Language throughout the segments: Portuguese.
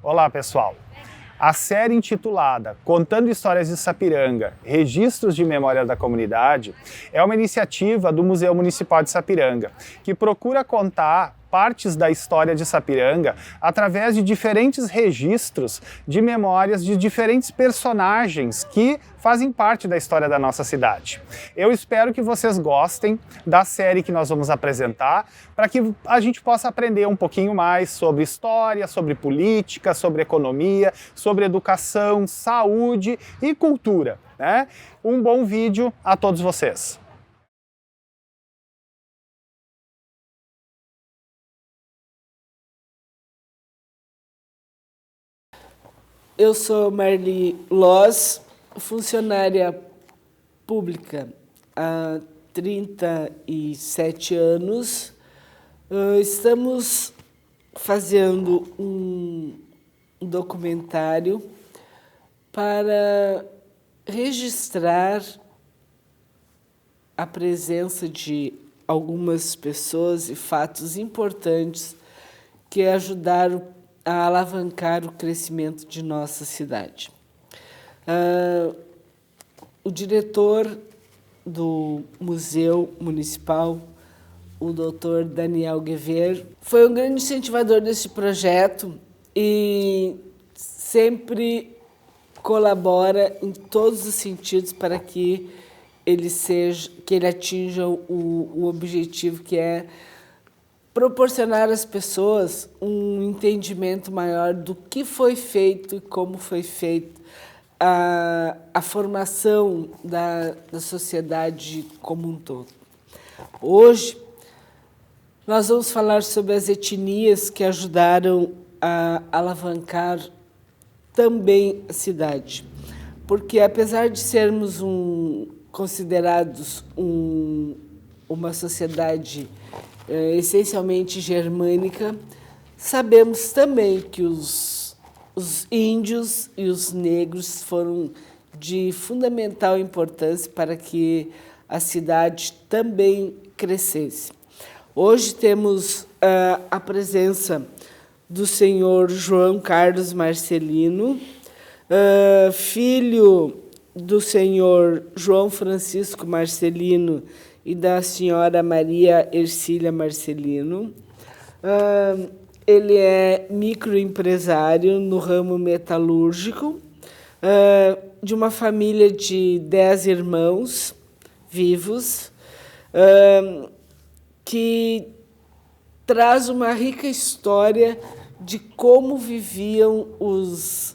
Olá, pessoal! A série intitulada Contando Histórias de Sapiranga, Registros de Memória da Comunidade, é uma iniciativa do Museu Municipal de Sapiranga, que procura contar partes da história de Sapiranga através de diferentes registros de memórias de diferentes personagens que fazem parte da história da nossa cidade. Eu espero que vocês gostem da série que nós vamos apresentar, para que a gente possa aprender um pouquinho mais sobre história, sobre política, sobre economia, sobre educação, saúde e cultura, né? Um bom vídeo a todos vocês! Eu sou Marli Loz, funcionária pública há 37 anos. Estamos fazendo um documentário para registrar a presença de algumas pessoas e fatos importantes que ajudaram a alavancar o crescimento de nossa cidade. O diretor do Museu Municipal, o Dr. Daniel Guever, foi um grande incentivador desse projeto e sempre colabora em todos os sentidos para que ele atinja o objetivo, que é proporcionar às pessoas um entendimento maior do que foi feito e como foi feito a formação da sociedade como um todo. Hoje, nós vamos falar sobre as etnias que ajudaram a alavancar também a cidade. Porque, apesar de sermos considerados uma sociedade essencialmente germânica, sabemos também que os índios e os negros foram de fundamental importância para que a cidade também crescesse. Hoje temos a presença do senhor João Carlos Marcelino, filho do senhor João Francisco Marcelino e da senhora Maria Ercília Marcelino. Ele é microempresário no ramo metalúrgico, de uma família de 10 irmãos vivos, que traz uma rica história de como viviam os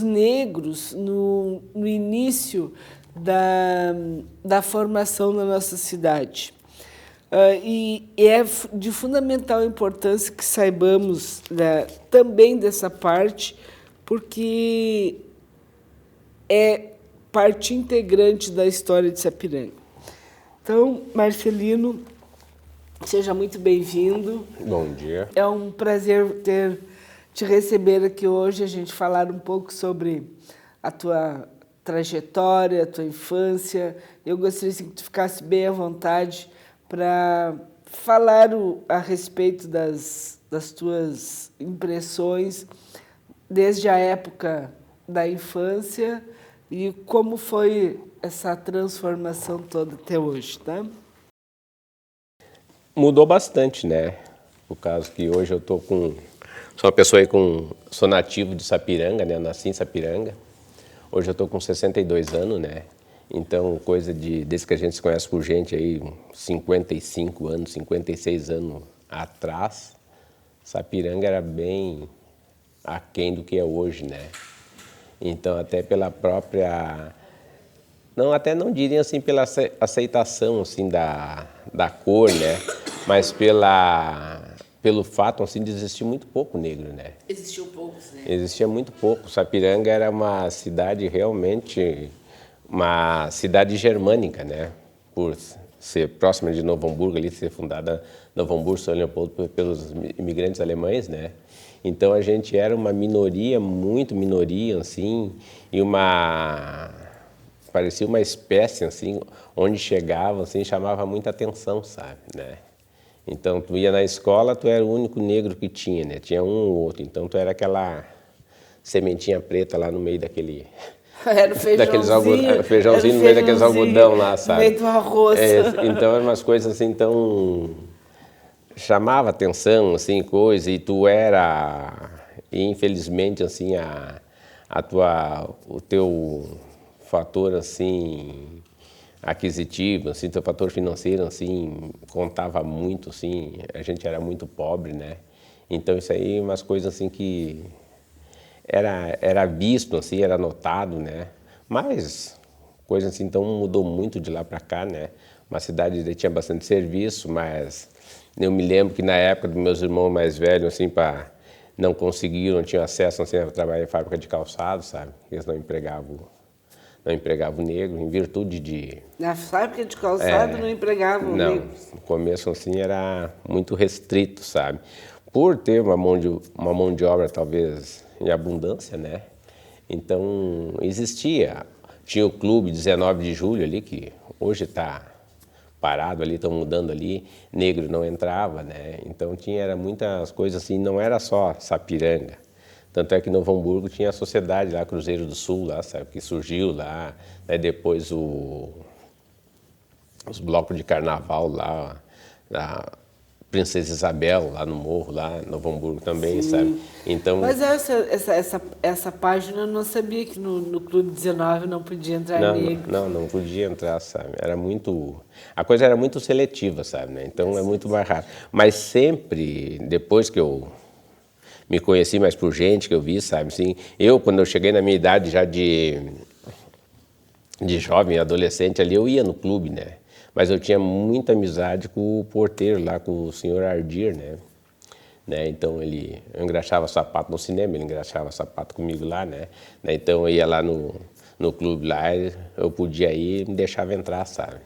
negros no início da formação da nossa cidade. E é de fundamental importância que saibamos também dessa parte, porque é parte integrante da história de Sapiranga. Então, Marcelino, seja muito bem-vindo. Bom dia. É um prazer te receber aqui hoje, a gente falar um pouco sobre a tua trajetória, a tua infância. Eu gostaria que tu ficasse bem à vontade para falar a respeito das tuas impressões desde a época da infância e como foi essa transformação toda até hoje, tá? Mudou bastante, né? Por causa que hoje eu sou uma pessoa aí sou nativo de Sapiranga, né? Eu nasci em Sapiranga. Hoje eu estou com 62 anos, né? Então, desde que a gente se conhece por gente aí, 55 anos, 56 anos atrás, Sapiranga era bem aquém do que é hoje, né? Então, até pela própria... até não diria assim pela aceitação assim, da cor, né? Mas pelo fato assim, de existir muito pouco negro, né? Existiam poucos, né? Existia muito pouco. Sapiranga era uma cidade realmente, uma cidade germânica, né? Por ser próxima de Novo Hamburgo, ali ser fundada Novo Hamburgo, São Leopoldo, pelos imigrantes alemães, né? Então a gente era uma minoria, muito minoria, assim, e parecia uma espécie, assim, onde chegava, assim, chamava muita atenção, sabe, né? Então, tu ia na escola, tu era o único negro que tinha, né? Tinha um ou outro. Então, tu era aquela sementinha preta lá no meio daquele... Era o feijãozinho. Feijãozinho no meio daqueles algodão lá, sabe? No meio do arroz. Então, eram umas coisas assim tão... Chamava atenção, assim, coisa, e tu era... E, infelizmente, assim, o teu fator, assim... aquisitivo, assim, teu fator financeiro, assim, contava muito, assim, a gente era muito pobre, né? Então isso aí, umas coisas assim que era visto, assim, era notado, né? Mas coisa assim, então mudou muito de lá para cá, né? Uma cidade que tinha bastante serviço, mas eu me lembro que na época dos meus irmãos mais velhos, assim, não conseguiram, não tinham acesso, assim, a trabalhar em fábrica de calçado, sabe? Eles não empregavam o negro, em virtude de... Na fábrica de calçado não empregavam o negro? No começo, assim, era muito restrito, sabe? Por ter uma mão de obra, talvez, em abundância, né? Então, existia. Tinha o clube 19 de julho ali, que hoje está parado ali, estão mudando ali, negro não entrava, né? Então, era muitas coisas assim, não era só Sapiranga. Tanto é que Novo Hamburgo tinha a sociedade lá, Cruzeiro do Sul, lá, sabe, que surgiu lá, né? Depois os blocos de carnaval lá, a Princesa Isabel, lá no morro, lá Novo Hamburgo também, sim, sabe? Então, mas essa página eu não sabia que no Clube 19 não podia entrar negro. Não podia entrar, sabe? Era muito... A coisa era muito seletiva, sabe, né? Então é muito mais raro. Mas sempre, depois que eu me conheci mais por gente que eu vi, sabe? Assim, quando eu cheguei na minha idade já de jovem, adolescente ali, eu ia no clube, né? Mas eu tinha muita amizade com o porteiro lá, com o senhor Ardir, né? Então eu engraxava sapato no cinema, ele engraxava sapato comigo lá, né? Então eu ia lá no clube lá, eu podia ir e me deixava entrar, sabe?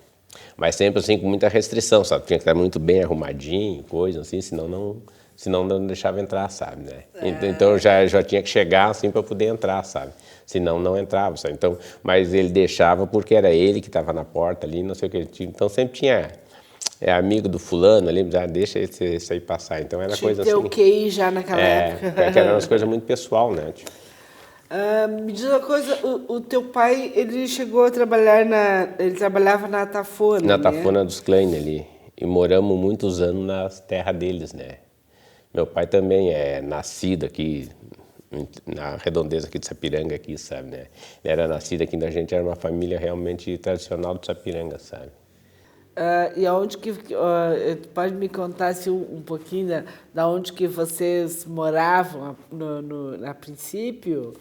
Mas sempre assim com muita restrição, sabe? Tinha que estar muito bem arrumadinho, coisa assim, senão não deixava entrar, sabe, né? Então eu já tinha que chegar assim para poder entrar, sabe? Senão não entrava, sabe? Então, mas ele deixava porque era ele que estava na porta ali, não sei o que. Então sempre tinha amigo do fulano ali, deixa esse aí passar. Então era coisa assim. Tinha o QI já naquela época. Que era umas coisas muito pessoal, né? Me diz uma coisa, o teu pai, ele chegou a trabalhar ele trabalhava na Tafona, Na né? Tafona dos Klein ali. E moramos muitos anos nas terras deles, né? Meu pai também é nascido aqui, na redondeza aqui de Sapiranga, aqui, sabe, né? Ele era nascido aqui, a gente era uma família realmente tradicional de Sapiranga, sabe? E aonde que... tu pode me contar assim, um pouquinho da onde que vocês moravam a princípio?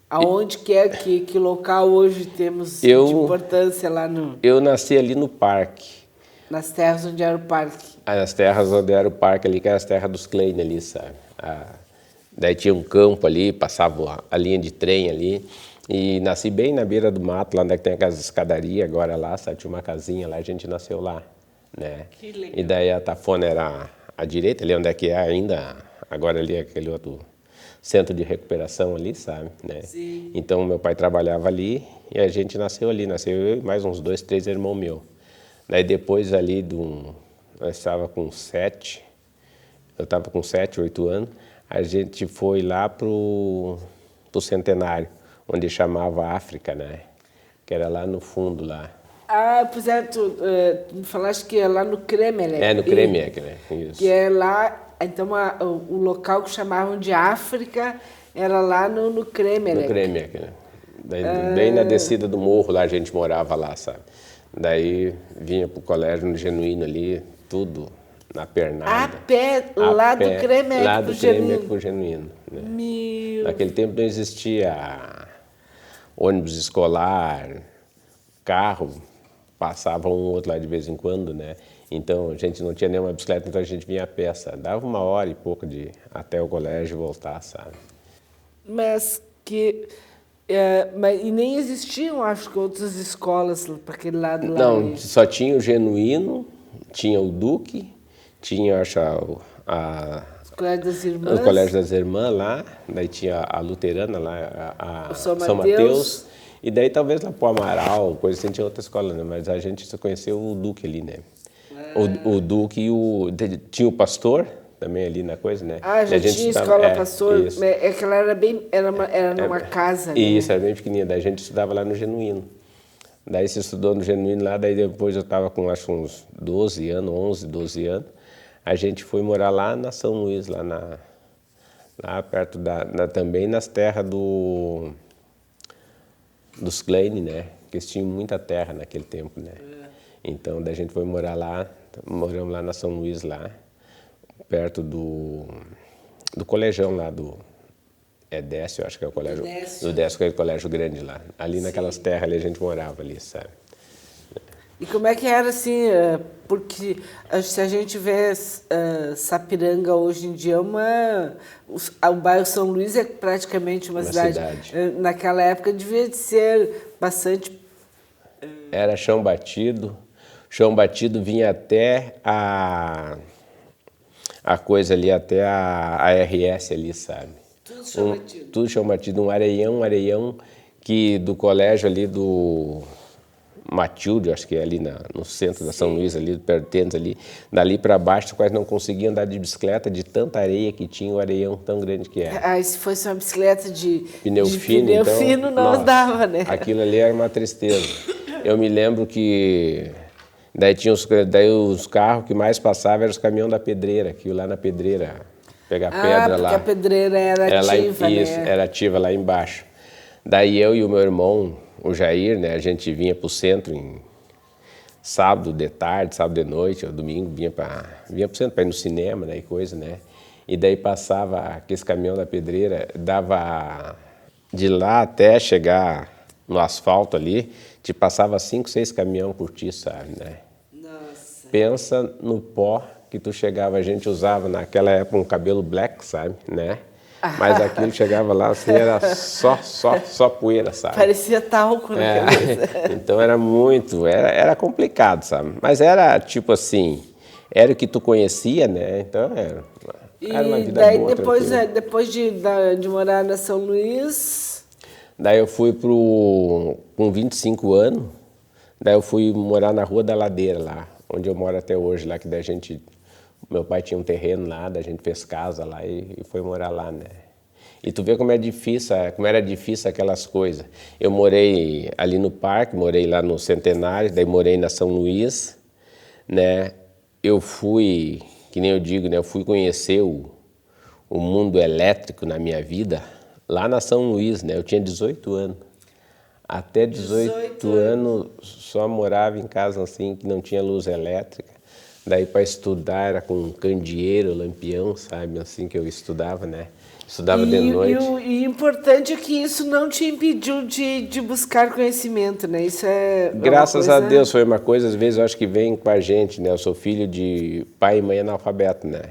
Aonde que local hoje temos de importância lá no... Eu nasci ali no parque. Nas terras onde era o parque? Nas terras onde era o parque ali, que era as terras dos Klein ali, sabe? Daí tinha um campo ali, passava a linha de trem ali. E nasci bem na beira do mato, lá onde é que tem aquelas escadarias agora lá, sabe? Tinha uma casinha lá, a gente nasceu lá, né? Que legal. E daí a Tafona era à direita, ali onde é que é ainda, agora ali é aquele outro centro de recuperação ali, sabe? Né? Sim. Então meu pai trabalhava ali e a gente nasceu ali, nasceu eu e mais uns 2, 3 irmãos meus. Daí depois ali, nós estávamos com 7, eu estava com 7, 8 anos, a gente foi lá pro Centenário, onde chamava África, né? Que era lá no fundo, lá. Pois é, tu me falaste que é lá no Kremelec. No Kremelec, né? Isso. Que é lá, então o local que chamavam de África era lá no Kremelec. No Kremelec, né? Daí, bem na descida do morro, lá a gente morava lá, sabe? Daí vinha pro colégio no Genuíno ali, tudo na pernada. A pé, lá do Kremelec lá do Kremelec pro Genuíno. Né? Meu... Naquele tempo não existia ônibus escolar, carro, passava um ou outro lá de vez em quando, né? Então a gente não tinha nenhuma bicicleta, então a gente vinha a pé, sabe? Dava 1h e pouco até o colégio e voltar, sabe? Mas e nem existiam, acho que, outras escolas para aquele lado lá. Não, só tinha o Genuíno, tinha o Duque, tinha, acho, o Colégio das Irmãs. O Colégio das Irmãs lá, daí tinha a Luterana lá, o São Mateus. E daí talvez lá pro Amaral, coisa assim, tinha outra escola, né? Mas a gente só conheceu o Duque ali, né? O Duque e tinha o pastor também ali na coisa, né? Ah, já tinha escola pastor. Isso. É que ela era numa casa, né? Isso, era bem pequenininha. Daí a gente estudava lá no Genuíno. Daí se estudou no Genuíno lá, daí depois eu estava com acho uns 12 anos, 11, 12 anos. A gente foi morar lá na São Luís, lá perto também nas terras dos Klein, né? Que eles tinham muita terra naquele tempo, né? Então, daí a gente foi morar lá, moramos lá na São Luís, lá, perto do colegião lá do Décio, acho que é o colégio. Do Décio, que é o colégio grande lá. Ali naquelas terras ali a gente morava ali, sabe? E como é que era assim, porque se a gente vê Sapiranga hoje em dia, o bairro São Luís é praticamente uma cidade. Naquela época devia ser bastante... Era chão batido vinha até a coisa ali, até a RS ali, sabe? Tudo chão batido. Tudo chão batido, um areião que do colégio ali do Matilde, acho que é ali no centro da São Luís, ali pertence ali, dali para baixo quase não conseguia andar de bicicleta de tanta areia que tinha, o areião tão grande que era. Se fosse uma bicicleta de pneu fino, então, não andava, né? Aquilo ali era uma tristeza. Eu me lembro que daí os carros que mais passavam eram os caminhões da pedreira, que lá na pedreira, pegar pedra lá. Porque a pedreira era ativa, isso, né? era ativa lá embaixo. Daí eu e o meu irmão, o Jair, né, a gente vinha para o centro em sábado de tarde, sábado de noite, ou domingo, vinha para o centro para ir no cinema, né, e coisa, né? E daí passava aquele caminhão da pedreira, dava de lá até chegar no asfalto ali, te passava 5, 6 caminhões por ti, sabe, né? Nossa. Pensa no pó que tu chegava, a gente usava naquela época um cabelo black, sabe, né? Mas aquilo chegava lá, assim, era só poeira, sabe? Parecia talco na cabeça. Então era complicado, sabe? Mas era tipo assim, era o que tu conhecia, né? Então era uma vida daí boa, depois de morar na São Luís... Daí eu fui com 25 anos, daí eu fui morar na Rua da Ladeira lá, onde eu moro até hoje, lá que daí meu pai tinha um terreno lá, daí a gente fez casa lá e foi morar lá, né? E tu vê como era difícil aquelas coisas. Eu morei ali no parque, morei lá no Centenário, daí morei na São Luís, né? Eu fui, que nem eu digo, né? Eu fui conhecer o mundo elétrico na minha vida lá na São Luís, né? Eu tinha 18 anos. Até 18 anos só morava em casa assim, que não tinha luz elétrica. Daí para estudar era com candeeiro, lampião, sabe? Assim que eu estudava, né? Estudava de noite. E o importante é que isso não te impediu de buscar conhecimento, né? Isso é Graças a Deus foi uma coisa, às vezes eu acho que vem com a gente, né? Eu sou filho de pai e mãe analfabeto, né?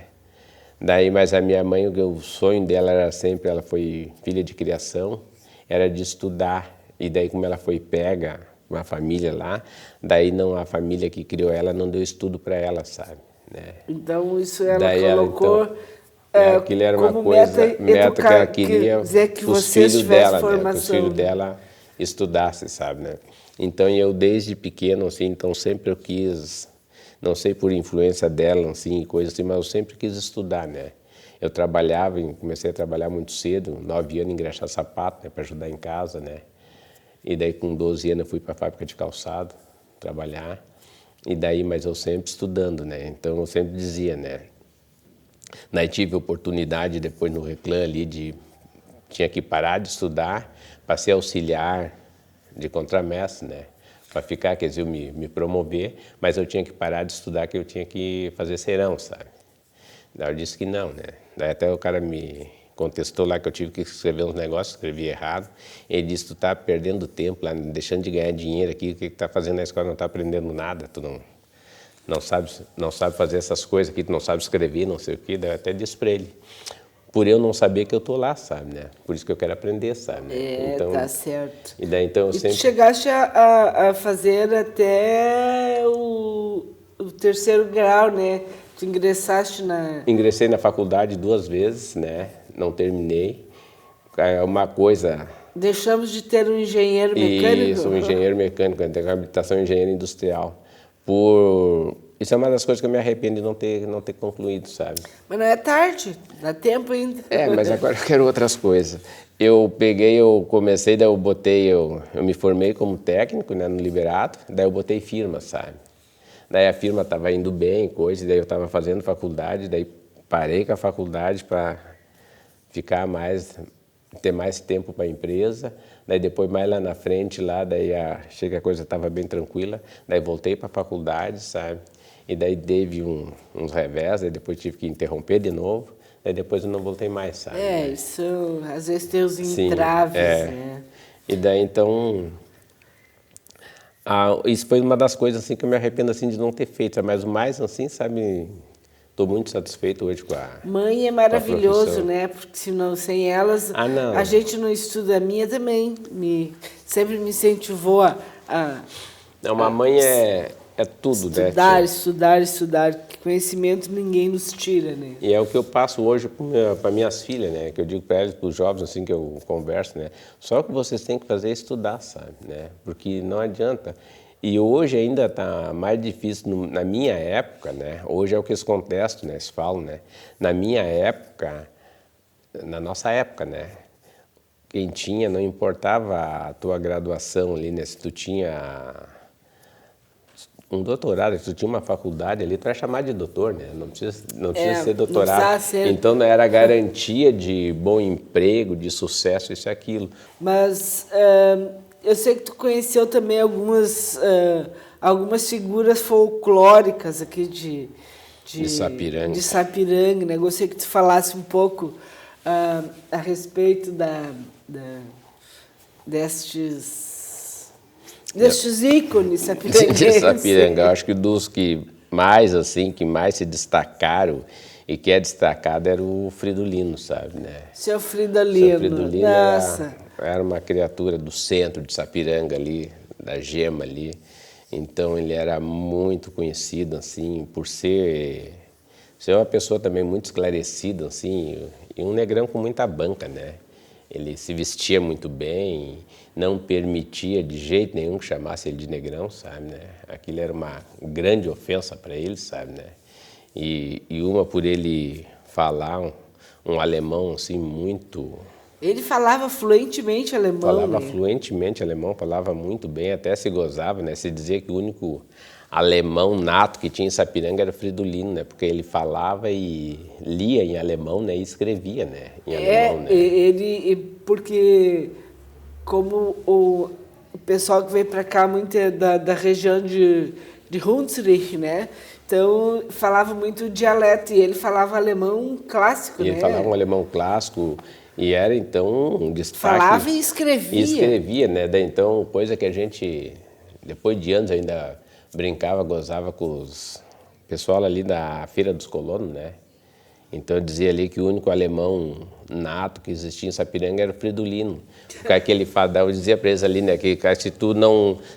Daí, mas a minha mãe, o sonho dela era sempre, ela foi filha de criação, era de estudar. E daí como ela foi pega, uma família lá, daí a família que criou ela não deu estudo para ela, sabe? Né? Então isso ela colocou aquilo era uma coisa, meta que ela queria que os filhos dela, né? Que os filhos dela estudassem, sabe? Né? Então eu desde pequeno, assim, então sempre eu quis, não sei por influência dela, assim, coisa assim, mas eu sempre quis estudar, né? Eu comecei a trabalhar muito cedo, 9 anos, engraxar sapato, né? Para ajudar em casa, né? E daí com 12 anos eu fui para a fábrica de calçado trabalhar. E daí, mas eu sempre estudando, né? Então eu sempre dizia, né? Daí tive oportunidade depois no Reclã ali tinha que parar de estudar para ser auxiliar de contramestre, né? Para ficar, quer dizer, me promover, mas eu tinha que parar de estudar, que eu tinha que fazer serão, sabe? Daí eu disse que não, né? Daí até o cara me contestou lá que eu tive que escrever uns negócios, escrevi errado. Ele disse, tu tá perdendo tempo lá, deixando de ganhar dinheiro aqui, o que tu tá fazendo na escola, não tá aprendendo nada, tu não sabe fazer essas coisas aqui, tu não sabe escrever, não sei o quê. Daí eu até disse para ele, por eu não saber que eu tô lá, sabe, né? Por isso que eu quero aprender, sabe? Né? Então, tá certo. E daí então eu tu sempre... chegaste a fazer até o 3º grau, né? Tu ingressaste Ingressei na faculdade 2 vezes, né? Não terminei. É uma coisa... Deixamos de ter um engenheiro mecânico? Isso, um engenheiro mecânico, eu tenho habilitação em engenheiro industrial. Por isso é uma das coisas que eu me arrependo de não ter concluído, sabe? Mas não é tarde, dá tempo ainda. Mas agora eu quero outras coisas. Eu comecei, daí eu me formei como técnico, né, no Liberato, daí eu botei firma, sabe? Daí a firma estava indo bem, coisa, daí eu estava fazendo faculdade, daí parei com a faculdade para ter mais tempo para a empresa. Daí depois, mais lá na frente, achei que a coisa estava bem tranquila, daí voltei para a faculdade, sabe? E daí teve uns revés, daí depois tive que interromper de novo, daí depois eu não voltei mais, sabe? Isso, às vezes tem os entraves, né? E daí, então, isso foi uma das coisas assim que eu me arrependo assim de não ter feito, mas o mais assim, sabe, estou muito satisfeito hoje com a Mãe é maravilhoso, né? Porque senão, sem elas, a gente não estuda. A minha também sempre me incentivou Uma mãe é tudo, estudar, né? Estudar. Que conhecimento ninguém nos tira, né? E é o que eu passo hoje para minhas filhas, né? Que eu digo para elas, para os jovens assim que eu converso, né? Só o que vocês têm que fazer é estudar, sabe? Né? Porque não adianta. E hoje ainda está mais difícil, na minha época, né? Hoje é o que eles contestam, né? Eles falam, né? Na minha época, na nossa época, né? Quem tinha, não importava a tua graduação ali, né? Se tu tinha um doutorado, se tu tinha uma faculdade ali, tu era chamado de doutor, né? Não precisa ser doutorado. Não precisa ser. Então era garantia de bom emprego, de sucesso, isso e aquilo. Mas eu sei que tu conheceu também algumas figuras folclóricas aqui de Sapiranga. De Sapiranga, né? Gostaria que tu falasse um pouco a respeito destes ícones sapiranguenses. Sapiranga, eu acho que dos que mais se destacaram e que é destacado era o Fridolino, sabe, né? Seu Fridolino. Seu Fridolino Nossa. Era uma criatura do centro de Sapiranga ali, da Gema ali. Então ele era muito conhecido assim por ser uma pessoa também muito esclarecida assim, e um negrão com muita banca, né? Ele se vestia muito bem, não permitia de jeito nenhum que chamasse ele de negrão, sabe, né? Aquilo era uma grande ofensa para ele, sabe, né? E uma por ele falar um alemão assim muito... Ele falava fluentemente alemão, Falava né? fluentemente alemão, falava muito bem, até se gozava, né? Se dizia que o único alemão nato que tinha em Sapiranga era Fridolino, né? Porque ele falava e lia em alemão, né? E escrevia, né? Em alemão, né? Porque como o pessoal que veio para cá muito é da região de Hunsrück, né? Então falava muito dialeto e ele falava alemão clássico, né? Ele falava um alemão clássico. E era, então, um destaque... Falava e escrevia. E escrevia, né? Daí, então, coisa que a gente, depois de anos, ainda brincava, gozava com os pessoal ali da Feira dos Colonos, né? Então, eu dizia ali que o único alemão nato que existia em Sapiranga era o Fridolino. Porque aquele fadão, eu dizia para eles ali, né? Que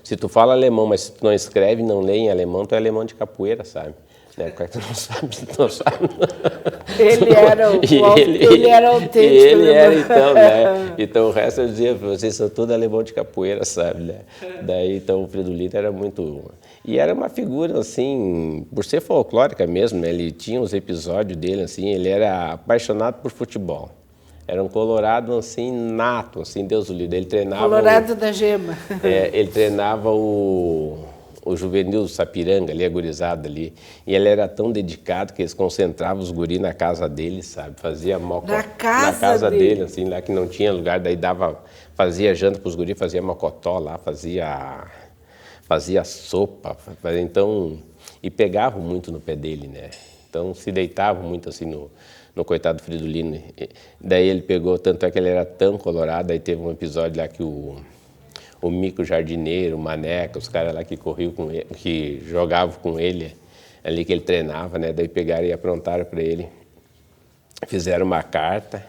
se tu fala alemão, mas se tu não escreve, não lê em alemão, tu é alemão de capoeira, sabe? Né? Porque tu não sabe. Ele era autêntico. Ele era, então, né? Então, o resto eu dizia, vocês são todos alemão de capoeira, sabe, né? Daí, então, o Fridolino era muito... E era uma figura, assim, por ser folclórica mesmo, né? Ele tinha os episódios dele, assim, ele era apaixonado por futebol. Era um colorado, assim, nato, assim, Deus o livre. Ele treinava... Colorado da Gema. Ele treinava o juvenil do Sapiranga, ali, a gurizada ali. E ele era tão dedicado que eles concentravam os guris na casa dele, sabe? Fazia Na casa dele, assim, lá que não tinha lugar. Daí fazia janta para os guris, fazia mocotó lá, fazia sopa. Então, e pegavam muito no pé dele, né? Então, se deitavam muito, assim, no coitado Fridolino. Daí ele pegou, tanto é que ele era tão colorado, aí teve um episódio lá que o Mico Jardineiro, o Maneca, os caras lá que corriam com ele, que jogavam com ele, ali que ele treinava, né? Daí pegaram e aprontaram para ele. Fizeram uma carta,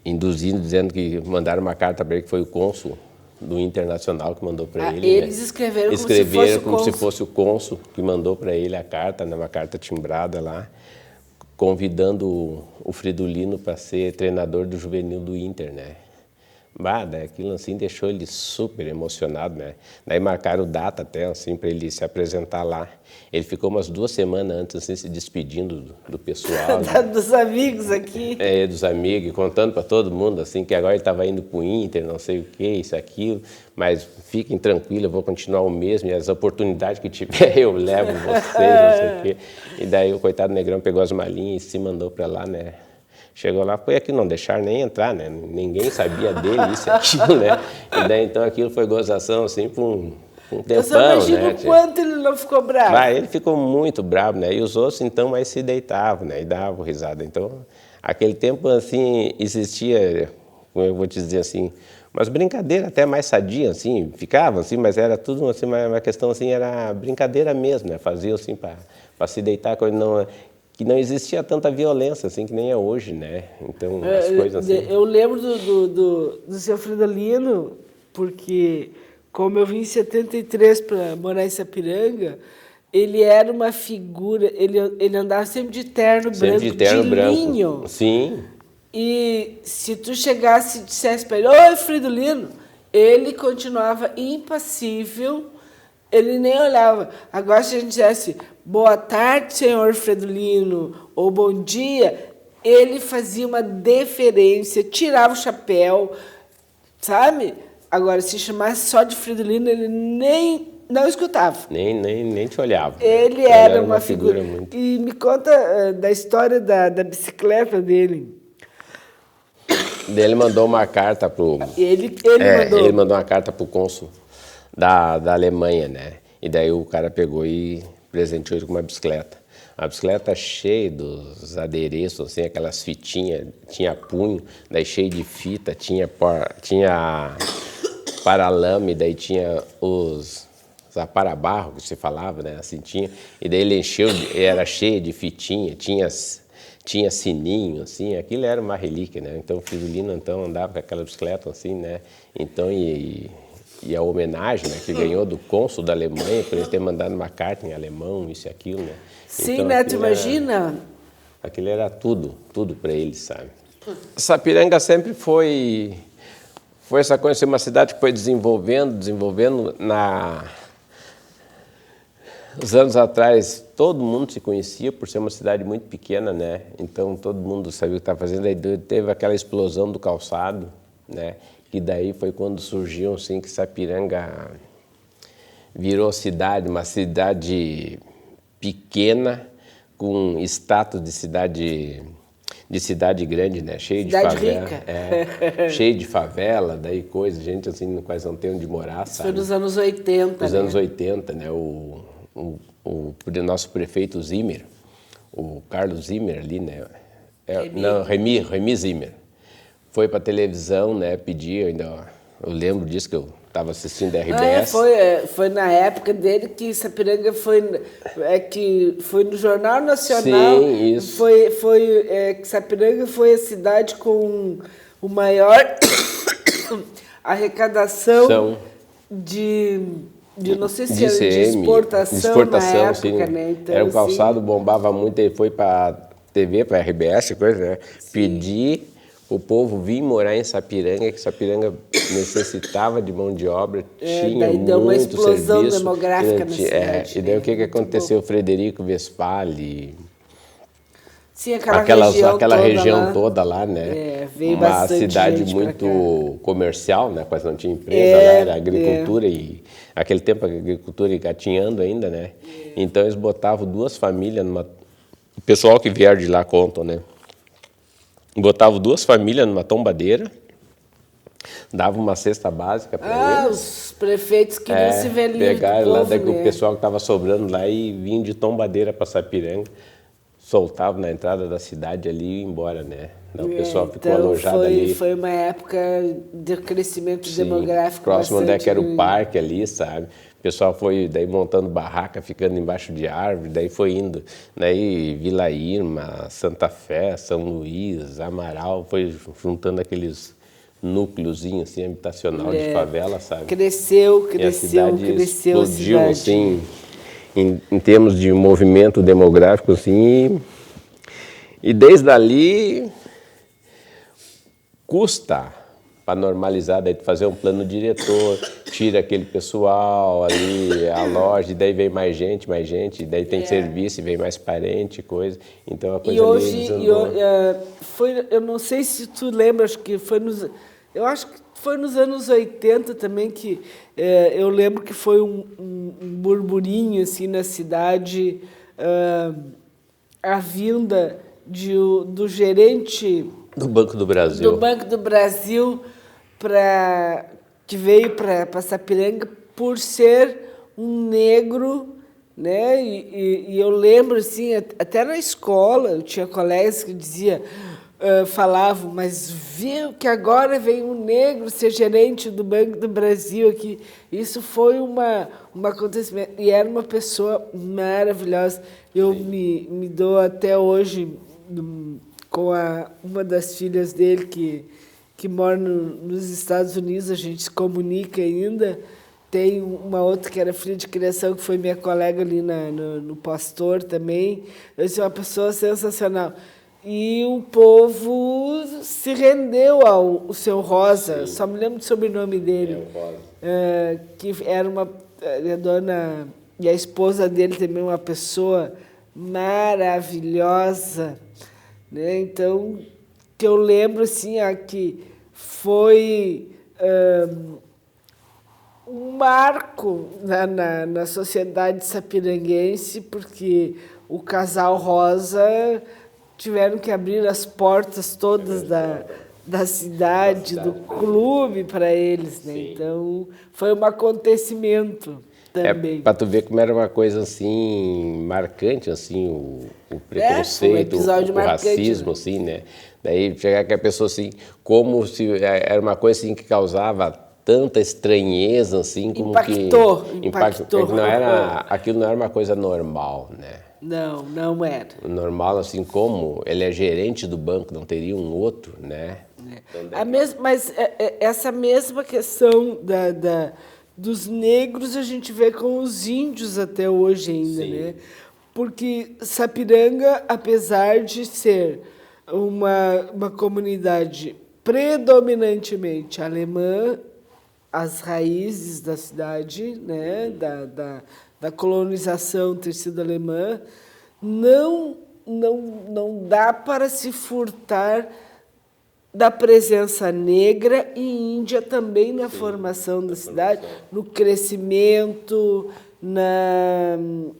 induzindo, dizendo que mandaram uma carta para ele, que foi o cônsul do Internacional que mandou para ele. Eles né? escreveram como se fosse o cônsul que mandou para ele a carta, né? Uma carta timbrada lá, convidando o Fridolino para ser treinador do juvenil do Inter, né? Daí aquilo assim deixou ele super emocionado, né? Daí marcaram data até assim para ele se apresentar lá. Ele ficou umas 2 semanas antes assim se despedindo do pessoal, né? Dos amigos aqui. Dos amigos, contando para todo mundo assim que agora ele estava indo para o Inter, não sei o que, isso, aquilo, mas fiquem tranquilos, eu vou continuar o mesmo e as oportunidades que tiver eu levo vocês, não sei o quê. E daí o coitado Negrão pegou as malinhas e se mandou para lá, né? Chegou lá, foi aqui, não deixaram nem entrar, né? Ninguém sabia dele, isso e aquilo, né? E daí, então, aquilo foi gozação, assim, por um tempão, Eu só imagino né? o quanto ele não ficou bravo. Ele ficou muito bravo, né? E os outros, então, mais se deitavam, né? E davam risada. Então, aquele tempo, assim, existia, como eu vou te dizer assim, umas brincadeiras até mais sadias, assim, ficavam, assim, mas era tudo, assim, uma questão, assim, era brincadeira mesmo, né? Faziam, assim, para se deitar, que não existia tanta violência, assim, que nem é hoje, né? Então, as coisas assim... Eu lembro do seu Fridolino, porque como eu vim em 73 para morar em Sapiranga, ele era uma figura, ele andava sempre de terno branco, sempre de terno branco. linho. Sim. E se tu chegasse e dissesse para ele, oi, Fridolino, ele continuava impassível, ele nem olhava. Agora, se a gente dissesse, boa tarde, senhor Fridolino, ou bom dia, ele fazia uma deferência, tirava o chapéu, sabe? Agora, se chamasse só de Fridolino, ele nem não escutava. Nem te olhava. Ele era uma figura figura. muito... E me conta da história da bicicleta dele. Ele mandou uma carta pro... Ele Ele mandou uma carta pro cônsul da Alemanha, né? E daí o cara pegou e presenteou ele com uma bicicleta. Uma bicicleta cheia dos adereços, assim, aquelas fitinhas, tinha punho, daí cheio de fita, tinha paralame, daí tinha os aparabarro, que se falava, né? Assim tinha. E daí ele encheu, era cheio de fitinha, tinha sininho, assim, aquilo era uma relíquia, né? Então o Fridolino, então, andava com aquela bicicleta, assim, né? Então, e a homenagem, né, que ganhou do cônsul da Alemanha, por ele ter mandado uma carta em alemão, isso e aquilo, né? Sim, então, né? Tu imagina? Aquilo era tudo para ele, sabe? Sapiranga sempre foi essa coisa, assim, uma cidade que foi desenvolvendo uns anos atrás, todo mundo se conhecia por ser uma cidade muito pequena, né? Então, todo mundo sabia o que estava fazendo. Aí teve aquela explosão do calçado, né? E daí foi quando surgiu, assim, que Sapiranga virou cidade, uma cidade pequena, com status de cidade grande, né? Cheio cidade de favela. rica. Cheio de favela, daí coisa, gente assim, quase não tem onde morar, sabe? Foi nos anos 80, Nos né? anos 80, né? O nosso prefeito Zimmer, o Carlos Zimmer ali, né? Remy Zimmer. Foi para televisão, né? Pedir, eu lembro disso que eu estava assistindo a RBS. Foi na época dele que Sapiranga foi no Jornal Nacional. Sim, isso. Que Sapiranga foi a cidade com o maior arrecadação de não sei se era de exportação na época, sim. Né? Então, era um calçado, bombava muito, ele foi para TV, para RBS, coisa, né? Pedir o povo vir morar em Sapiranga, que Sapiranga necessitava de mão de obra, tinha daí muito deu uma explosão serviço, demográfica na cidade. E daí o que aconteceu? O Frederico Westphal, sim, aquela região toda lá, né? Veio uma bastante cidade gente muito comercial, né? Quase não tinha empresa, lá era agricultura e aquele tempo a agricultura engatinhando ainda, né? Então eles botavam 2 famílias o pessoal que vieram de lá contam, né? Botavam 2 famílias numa tombadeira, davam uma cesta básica para eles. Os prefeitos queriam se ver livre pegaram do lá, povo, daí né? o pessoal que estava sobrando lá e vinha de tombadeira para Sapiranga, soltavam na entrada da cidade ali e ia embora, né? Daí o pessoal ficou alojado ali. Foi uma época de crescimento demográfico próximo onde é que era o bastante parque ali, sabe? O pessoal foi daí montando barraca, ficando embaixo de árvore, daí foi indo. Daí Vila Irma, Santa Fé, São Luís, Amaral, foi juntando aqueles núcleozinhos assim, habitacional de favela, sabe? Cresceu E a cidade explodiu, a cidade. assim, em termos de movimento demográfico, assim, e desde ali custa para normalizar, daí tu fazer um plano diretor, tira aquele pessoal ali, a loja, e daí vem mais gente, daí tem serviço, e vem mais parente, coisa. Então a coisa eu não sei se tu lembra, eu acho que foi nos anos 80 também que eu lembro que foi um burburinho assim na cidade, a vinda do gerente do Banco do Brasil. Que veio para Sapiranga por ser um negro, né? E eu lembro assim, até na escola eu tinha colegas que falavam, mas viu que agora vem um negro ser gerente do Banco do Brasil aqui. Isso foi um acontecimento, e era uma pessoa maravilhosa. Eu me dou até hoje com uma das filhas dele que mora nos Estados Unidos, a gente se comunica ainda. Tem uma outra que era filha de criação, que foi minha colega ali no Pastor também. Eu sou uma pessoa sensacional. E o povo se rendeu ao Seu Rosa, só me lembro do sobrenome dele, que era a dona, e a esposa dele também, uma pessoa maravilhosa, né? Então, que eu lembro assim, que foi um marco na sociedade sapiranguense, porque o casal Rosa tiveram que abrir as portas todas da cidade, do clube para eles, né? Então, foi um acontecimento também. Para tu ver como era uma coisa assim marcante, assim, o preconceito, o racismo, assim, né? Daí chegar aquela pessoa assim, como se era uma coisa assim que causava tanta estranheza, assim, como impactou. Aquilo não era uma coisa normal, né? Não era. Normal, assim, como ele é gerente do banco, não teria um outro, né? Mas essa mesma questão dos negros a gente vê com os índios até hoje ainda, né? Porque Sapiranga, apesar de ser uma comunidade predominantemente alemã, as raízes da cidade, né, da colonização ter sido alemã, não dá para se furtar da presença negra e índia também na formação da cidade, no crescimento, no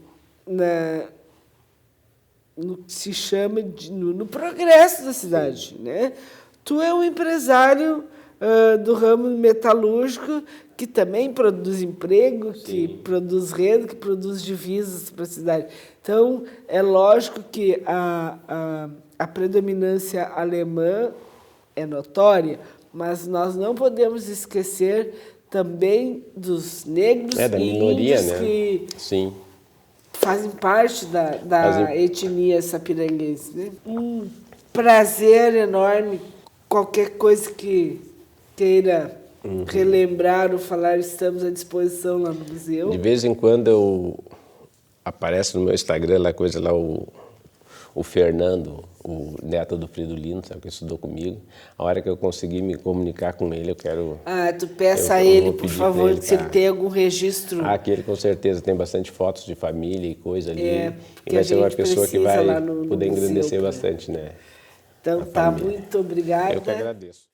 que se chama no progresso da cidade, né? Tu é um empresário do ramo metalúrgico que também produz emprego, que produz renda, que produz divisas para a cidade. Então, é lógico que a predominância alemã é notória, mas nós não podemos esquecer também dos negros da minoria, índios, né? que fazem parte da etnia sapiranguense, né? Um prazer enorme. Qualquer coisa que queira relembrar ou falar, estamos à disposição lá no museu. De vez em quando aparece no meu Instagram o Fernando, o neto do Fridolino, sabe, que estudou comigo. A hora que eu conseguir me comunicar com ele, eu quero... tu peça a ele, por favor, se ele tem algum registro. Que ele com certeza tem bastante fotos de família e coisa ali. E vai ser uma pessoa que vai no poder museu, engrandecer bastante, né? Então, muito obrigada. Eu que agradeço.